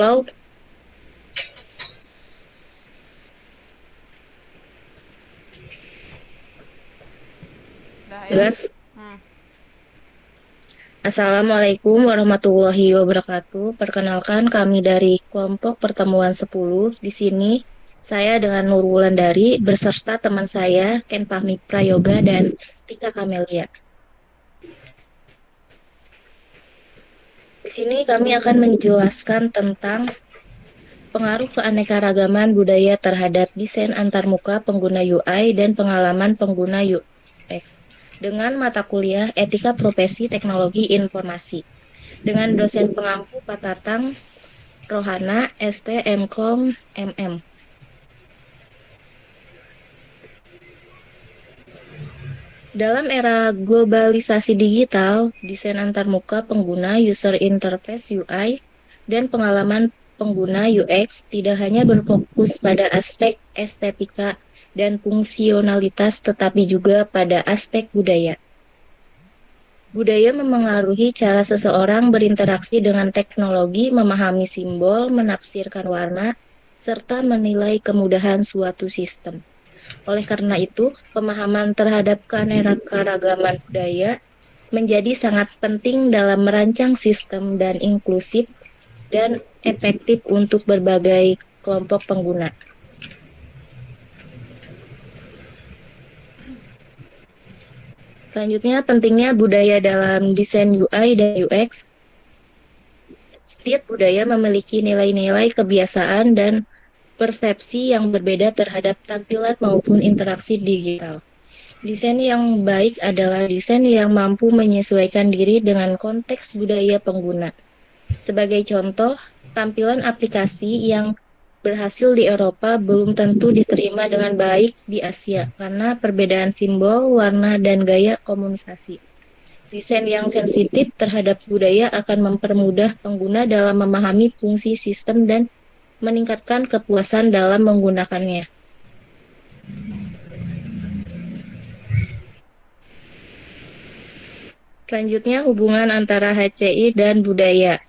Halo, Dah ya. Gas. Hmm. Assalamualaikum warahmatullahi wabarakatuh. Perkenalkan kami dari kelompok pertemuan 10. Di sini saya dengan Nur Wulandari beserta teman saya Ken Fahmi Prayoga dan Tika Kamelia. Di sini kami akan menjelaskan tentang pengaruh keanekaragaman budaya terhadap desain antarmuka pengguna UI dan pengalaman pengguna UX dengan mata kuliah Etika Profesi Teknologi Informasi dengan dosen pengampu Pak Tatang Rohana ST MKOM MM. Dalam era globalisasi digital, desain antarmuka pengguna user interface UI dan pengalaman pengguna UX tidak hanya berfokus pada aspek estetika dan fungsionalitas tetapi juga pada aspek budaya. Budaya memengaruhi cara seseorang berinteraksi dengan teknologi, memahami simbol, menafsirkan warna, serta menilai kemudahan suatu sistem. Oleh karena itu, pemahaman terhadap keanekaragaman budaya menjadi sangat penting dalam merancang sistem dan inklusif dan efektif untuk berbagai kelompok pengguna. Selanjutnya, pentingnya budaya dalam desain UI dan UX. Setiap budaya memiliki nilai-nilai kebiasaan dan persepsi yang berbeda terhadap tampilan maupun interaksi digital. Desain yang baik adalah desain yang mampu menyesuaikan diri dengan konteks budaya pengguna. Sebagai contoh, tampilan aplikasi yang berhasil di Eropa belum tentu diterima dengan baik di Asia karena perbedaan simbol, warna, dan gaya komunikasi. Desain yang sensitif terhadap budaya akan mempermudah pengguna dalam memahami fungsi sistem dan meningkatkan kepuasan dalam menggunakannya. Selanjutnya, hubungan antara HCI dan budaya.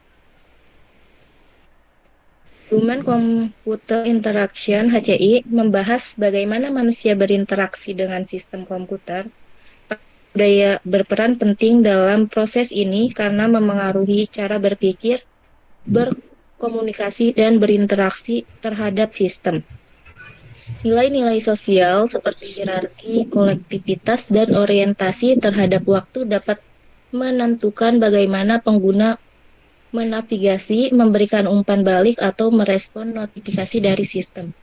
Human Computer Interaction (HCI) membahas bagaimana manusia berinteraksi dengan sistem komputer. Budaya berperan penting dalam proses ini karena memengaruhi cara berpikir, berkomunikasi, dan berinteraksi terhadap sistem. Nilai-nilai sosial seperti hierarki, kolektivitas, dan orientasi terhadap waktu dapat menentukan bagaimana pengguna menavigasi, memberikan umpan balik, atau merespon notifikasi dari sistem.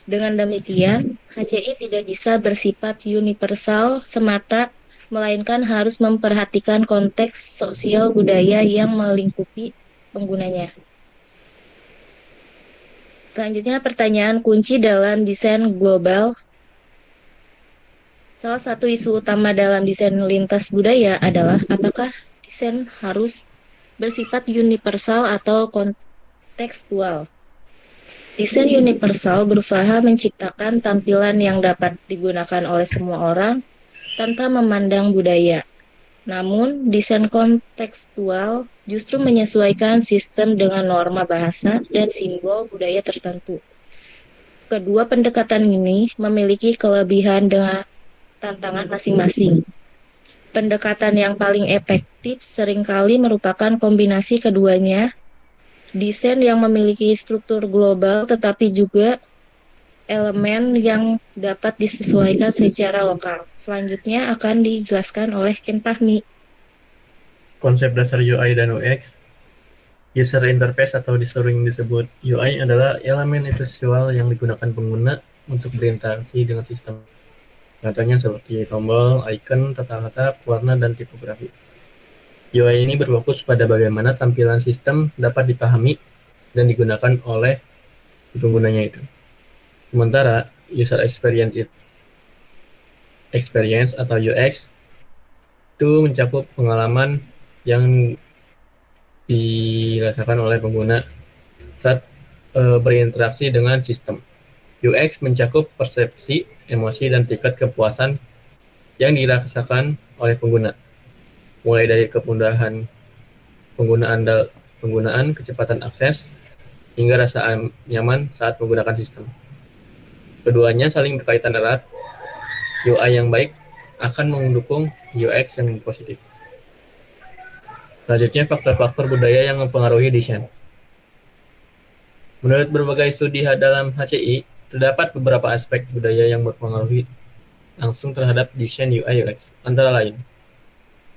Dengan demikian, HCI tidak bisa bersifat universal semata, melainkan harus memperhatikan konteks sosial budaya yang melingkupi penggunanya. Selanjutnya, pertanyaan kunci dalam desain global. Salah satu isu utama dalam desain lintas budaya adalah apakah desain harus bersifat universal atau kontekstual. Desain universal berusaha menciptakan tampilan yang dapat digunakan oleh semua orang tanpa memandang budaya. Namun, desain kontekstual justru menyesuaikan sistem dengan norma bahasa dan simbol budaya tertentu. Kedua pendekatan ini memiliki kelebihan dengan tantangan masing-masing. Pendekatan yang paling efektif seringkali merupakan kombinasi keduanya, desain yang memiliki struktur global tetapi juga elemen yang dapat disesuaikan secara lokal. Selanjutnya akan dijelaskan oleh Ken Fahmi. Konsep dasar UI dan UX. User interface atau sering disebut UI adalah elemen visual yang digunakan pengguna untuk berinteraksi dengan sistem. Contohnya seperti tombol, icon, tata letak, warna, dan tipografi. UI ini berfokus pada bagaimana tampilan sistem dapat dipahami dan digunakan oleh penggunanya itu. Sementara user experience atau UX itu mencakup pengalaman yang dirasakan oleh pengguna saat berinteraksi dengan sistem. UX mencakup persepsi, emosi, dan tingkat kepuasan yang dirasakan oleh pengguna, mulai dari kemudahan penggunaan, kecepatan akses, hingga rasa nyaman saat menggunakan sistem. Keduanya saling berkaitan erat. UI yang baik akan mendukung UX yang positif. Selanjutnya, faktor-faktor budaya yang mempengaruhi desain. Menurut berbagai studi dalam HCI, terdapat beberapa aspek budaya yang berpengaruh langsung terhadap desain UI UX, antara lain.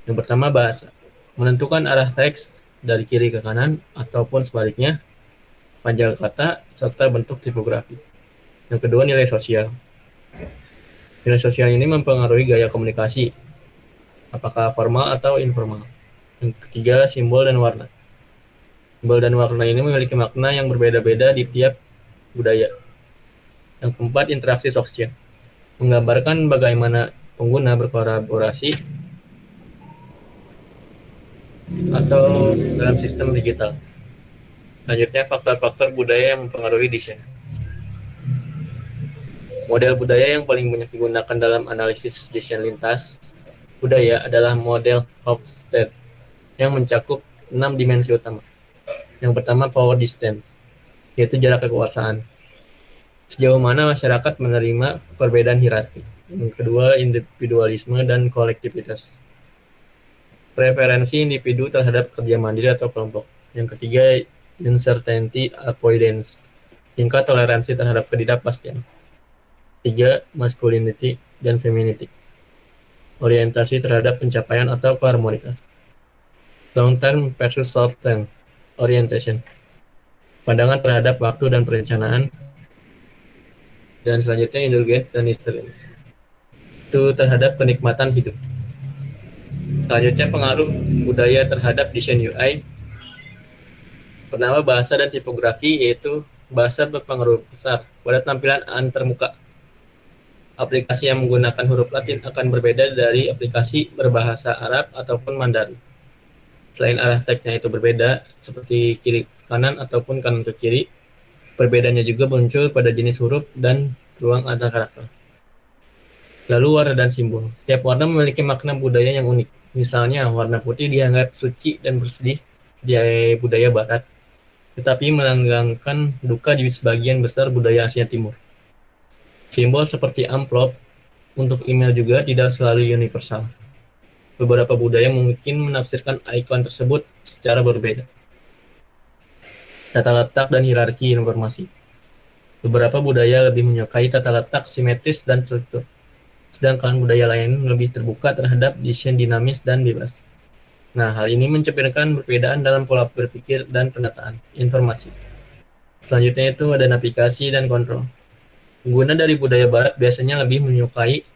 Yang pertama, bahasa. Menentukan arah teks dari kiri ke kanan ataupun sebaliknya, panjang kata, serta bentuk tipografi. Yang kedua, nilai sosial. Nilai sosial ini mempengaruhi gaya komunikasi, apakah formal atau informal. Yang ketiga, simbol dan warna. Simbol dan warna ini memiliki makna yang berbeda-beda di tiap budaya. Yang keempat, interaksi sosial. Menggambarkan bagaimana pengguna berkolaborasi atau dalam sistem digital. Selanjutnya, faktor-faktor budaya yang mempengaruhi desain. Model budaya yang paling banyak digunakan dalam analisis desain lintas budaya adalah model Hofstede yang mencakup 6 dimensi utama. Yang pertama, power distance, yaitu jarak kekuasaan. Sejauh mana masyarakat menerima perbedaan hierarki. Yang kedua, individualisme dan kolektivitas. Preferensi individu terhadap kerja mandiri atau kelompok. Yang ketiga, uncertainty avoidance, tingkat toleransi terhadap ketidakpastian. Tiga, masculinity dan femininity, orientasi terhadap pencapaian atau keharmonikan. Long term versus short term orientation, pandangan terhadap waktu dan perencanaan. Dan selanjutnya, indulgence dan indulgence, itu terhadap kenikmatan hidup. Selanjutnya, pengaruh budaya terhadap desain UI. Pertama, bahasa dan tipografi, yaitu bahasa berpengaruh besar pada tampilan antarmuka. Aplikasi yang menggunakan huruf Latin akan berbeda dari aplikasi berbahasa Arab ataupun Mandarin. Selain arah teksnya itu berbeda, seperti kiri ke kanan ataupun kanan ke kiri, perbedaannya juga muncul pada jenis huruf dan ruang antar karakter. Lalu, warna dan simbol. Setiap warna memiliki makna budaya yang unik. Misalnya, warna putih dianggap suci dan bersedih di budaya Barat, tetapi melambangkan duka di sebagian besar budaya Asia Timur. Simbol seperti amplop untuk email juga tidak selalu universal. Beberapa budaya mungkin menafsirkan ikon tersebut secara berbeda. Tata letak dan hierarki informasi. Beberapa budaya lebih menyukai tata letak simetris dan struktur, sedangkan budaya lain lebih terbuka terhadap desain dinamis dan bebas. Nah, hal ini mencerminkan perbedaan dalam pola berpikir dan penataan informasi. Selanjutnya itu ada navigasi dan kontrol. Pengguna dari budaya Barat biasanya lebih menyukai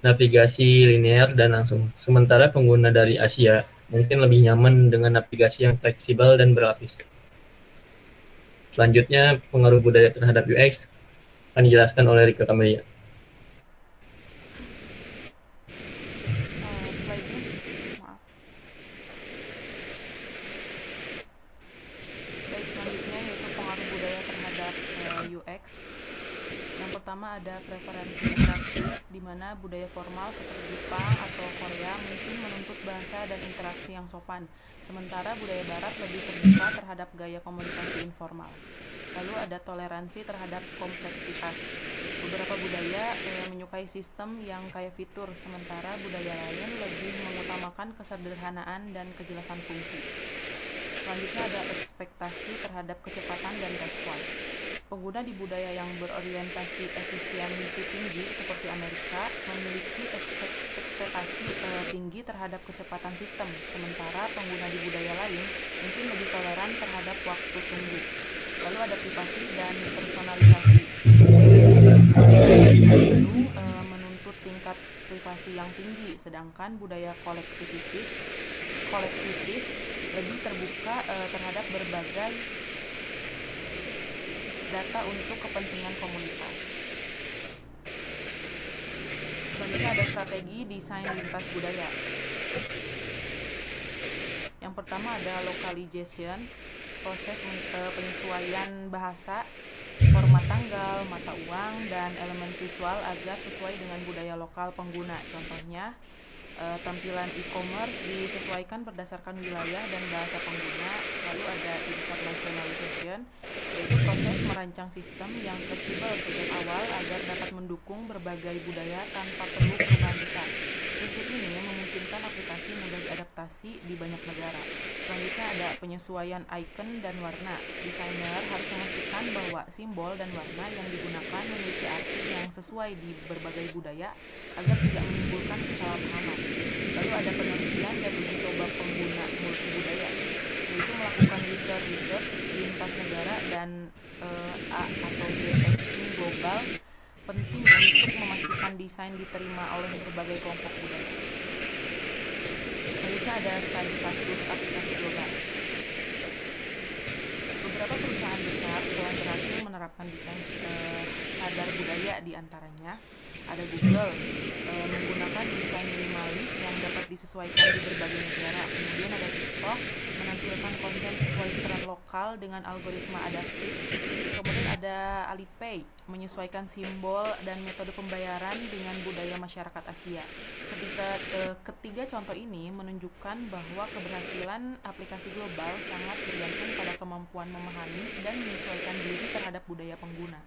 navigasi linear dan langsung, sementara pengguna dari Asia mungkin lebih nyaman dengan navigasi yang fleksibel dan berlapis. Selanjutnya, pengaruh budaya terhadap UX akan dijelaskan oleh Rika Kamelia. Slide-nya, maaf. Baik, selanjutnya yaitu pengaruh budaya terhadap UX. Yang pertama ada preferensi interaksi, di mana budaya formal seperti Jepang atau Korea mungkin menuntut bahasa dan interaksi yang sopan, sementara budaya Barat lebih terbuka terhadap gaya komunikasi informal. Lalu ada toleransi terhadap kompleksitas. Beberapa budaya menyukai sistem yang kaya fitur, sementara budaya lain lebih mengutamakan kesederhanaan dan kejelasan fungsi. Selanjutnya ada ekspektasi terhadap kecepatan dan respon. Pengguna di budaya yang berorientasi efisiensi tinggi seperti Amerika memiliki ekspektasi tinggi terhadap kecepatan sistem, sementara pengguna di budaya lain mungkin lebih toleran terhadap waktu tunggu. Lalu ada privasi dan personalisasi. Cenderung menuntut tingkat privasi yang tinggi, sedangkan budaya kolektivis lebih terbuka terhadap berbagai data untuk kepentingan komunitas. Selanjutnya ada strategi desain lintas budaya. Yang pertama ada localization, proses penyesuaian bahasa, format tanggal, mata uang, dan elemen visual agar sesuai dengan budaya lokal pengguna. Contohnya, tampilan e-commerce disesuaikan berdasarkan wilayah dan bahasa pengguna. Lalu ada internationalization, yaitu proses merancang sistem yang fleksibel sejak awal agar dapat mendukung berbagai budaya tanpa perlu perubahan besar. Prinsip ini memungkinkan aplikasi mudah diadaptasi di banyak negara. Selanjutnya ada penyesuaian icon dan warna. Desainer harus memastikan bahwa simbol dan warna yang digunakan memiliki arti yang sesuai di berbagai budaya agar tidak menimbulkan kesalahpahaman. Lalu ada penelitian dan uji coba pengguna multibudaya, yaitu melakukan user research lintas negara dan atau B testing global penting untuk memastikan desain diterima oleh berbagai kelompok budaya. Selanjutnya ada studi kasus aplikasi global. Beberapa perusahaan besar telah berhasil menerapkan desain sadar budaya, di antaranya ada Google menggunakan desain minimalis yang dapat disesuaikan di berbagai negara. Kemudian ada TikTok menampilkan konten sesuai tren lokal dengan algoritma adaptif. Kemudian ada Alipay menyesuaikan simbol dan metode pembayaran dengan budaya masyarakat Asia. Ketiga contoh ini menunjukkan bahwa keberhasilan aplikasi global sangat bergantung pada kemampuan memahami dan menyesuaikan diri terhadap budaya pengguna.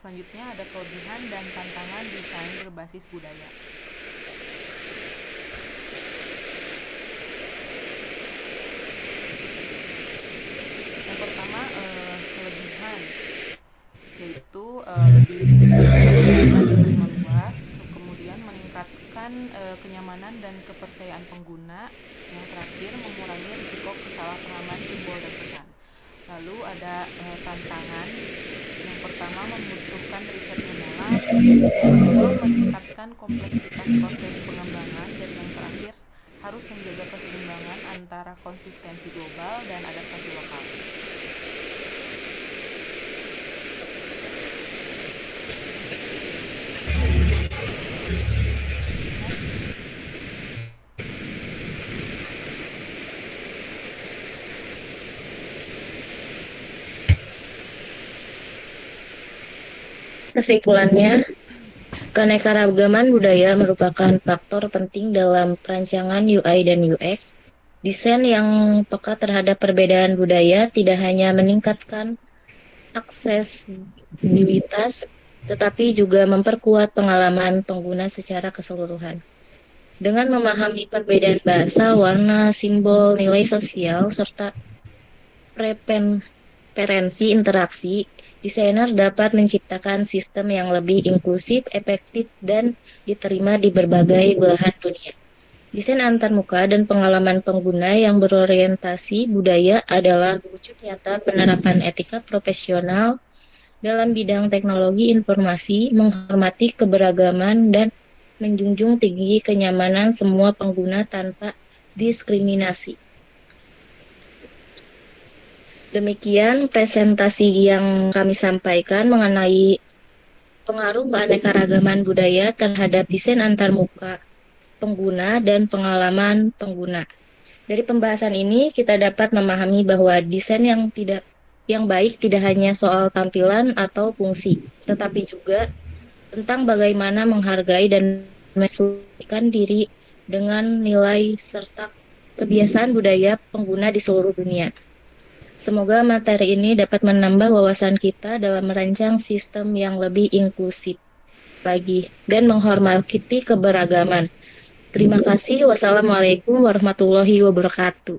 Selanjutnya ada kelebihan dan tantangan desain berbasis budaya. Yang pertama, kelebihan, yaitu lebih diterima luas, kemudian meningkatkan kenyamanan dan kepercayaan pengguna. Yang terakhir, mengurangi risiko kesalahpahaman simbol dan pesan. Lalu ada tantangan. Yang pertama, membutuhkan riset mendalam. Yang kedua, meningkatkan kompleksitas proses pengembangan. Dan yang terakhir, harus menjaga keseimbangan antara konsistensi global dan adaptasi lokal. Kesimpulannya, keanekaragaman budaya merupakan faktor penting dalam perancangan UI dan UX. Desain yang peka terhadap perbedaan budaya tidak hanya meningkatkan aksesibilitas, tetapi juga memperkuat pengalaman pengguna secara keseluruhan. Dengan memahami perbedaan bahasa, warna, simbol, nilai sosial, serta preferensi interaksi, desainer dapat menciptakan sistem yang lebih inklusif, efektif, dan diterima di berbagai belahan dunia. Desain antarmuka dan pengalaman pengguna yang berorientasi budaya adalah wujud nyata penerapan etika profesional dalam bidang teknologi informasi, menghormati keberagaman, dan menjunjung tinggi kenyamanan semua pengguna tanpa diskriminasi. Demikian presentasi yang kami sampaikan mengenai pengaruh keanekaragaman budaya terhadap desain antarmuka pengguna dan pengalaman pengguna. Dari pembahasan ini kita dapat memahami bahwa desain yang baik tidak hanya soal tampilan atau fungsi, tetapi juga tentang bagaimana menghargai dan menyesuaikan diri dengan nilai serta kebiasaan budaya pengguna di seluruh dunia. Semoga materi ini dapat menambah wawasan kita dalam merancang sistem yang lebih inklusif lagi dan menghormati keberagaman. Terima kasih. Wassalamualaikum warahmatullahi wabarakatuh.